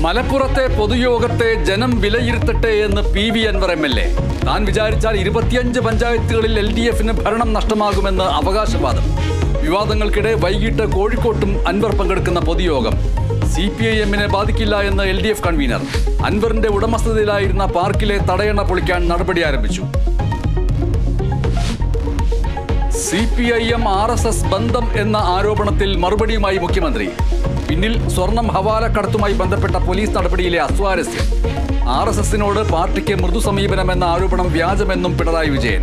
മലപ്പുറത്തെ പൊതുയോഗത്തെ ജനം വിലയിരുത്തട്ടെ എന്ന് PV അൻവർ MLA. താൻ വിചാരിച്ചാൽ 25 പഞ്ചായത്തുകളിൽ LDFന് ഭരണം നഷ്ടമാകുമെന്ന് അവകാശവാദം. വിവാദങ്ങൾക്കിടെ വൈകിട്ട് കോഴിക്കോട്ടും അൻവർ പങ്കെടുക്കുന്ന പൊതുയോഗം. CPIMനെ ബാധിക്കില്ല എന്ന് LDF കൺവീനർ. അൻവറിന്റെ ഉടമസ്ഥതയിലായിരുന്ന പാർക്കിലെ തടയണ പൊളിക്കാൻ നടപടി ആരംഭിച്ചു. CPIM RSS ബന്ധം എന്ന ആരോപണത്തിൽ മറുപടിയുമായി മുഖ്യമന്ത്രി. പിന്നിൽ സ്വർണം ഹവാലക്കടത്തുമായി ബന്ധപ്പെട്ട പോലീസ് നടപടിയിലെ അസ്വാരസ്യം. RSSനോട് പാർട്ടിക്ക് മൃദു സമീപനമെന്ന ആരോപണം വ്യാജമെന്നും പിണറായി വിജയൻ.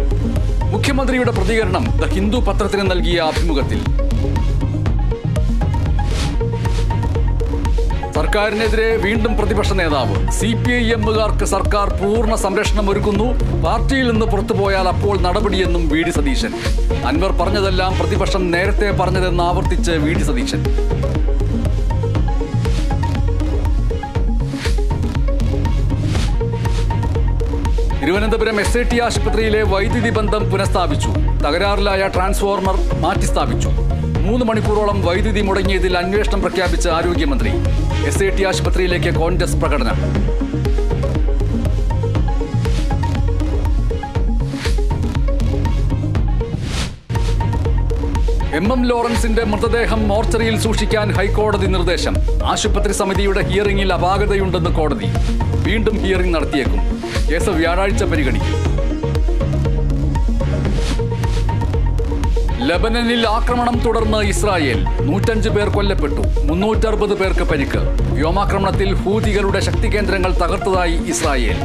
മുഖ്യമന്ത്രിയുടെ പ്രതികരണം ദ ഹിന്ദു പത്രത്തിന് നൽകിയ അഭിമുഖത്തിൽ. സർക്കാരിനെതിരെ വീണ്ടും പ്രതിപക്ഷ നേതാവ്. CPIMകാർക്ക് സർക്കാർ പൂർണ്ണ സംരക്ഷണം ഒരുക്കുന്നു. പാർട്ടിയിൽ നിന്ന് പുറത്തുപോയാൽ അപ്പോൾ നടപടിയെന്നും VD സതീശൻ. അൻവർ പറഞ്ഞതെല്ലാം പ്രതിപക്ഷം നേരത്തെ പറഞ്ഞതെന്ന് ആവർത്തിച്ച് VD സതീശൻ. തിരുവനന്തപുരം SAT ആശുപത്രിയിലെ വൈദ്യുതി ബന്ധം പുനഃസ്ഥാപിച്ചു. തകരാറിലായ ട്രാൻസ്ഫോർമർ മാറ്റിസ്ഥാപിച്ചു. 3 മണിക്കൂറോളം വൈദ്യുതി മുടങ്ങിയതിൽ അന്വേഷണം പ്രഖ്യാപിച്ച ആരോഗ്യമന്ത്രി. SAT ആശുപത്രിയിലേക്ക് കോൺഗ്രസ് പ്രകടനം. MM ലോറൻസിന്റെ മൃതദേഹം മോർച്ചറിയിൽ സൂക്ഷിക്കാൻ ഹൈക്കോടതി നിർദ്ദേശം. ആശുപത്രി സമിതിയുടെ ഹിയറിംഗിൽ അപാകതയുണ്ടെന്ന് കോടതി. വീണ്ടും ഹിയറിംഗ് നടത്തിയേക്കും. കേസ് വ്യാഴാഴ്ച പരിഗണിക്കും. ലബനനിൽ ആക്രമണം തുടർന്ന് ഇസ്രായേൽ. 105 പേർ കൊല്ലപ്പെട്ടു, 360 പേർക്ക് പരിക്ക്. വ്യോമാക്രമണത്തിൽ ഹൂതികളുടെ ശക്തി കേന്ദ്രങ്ങൾ തകർത്തതായി ഇസ്രായേൽ.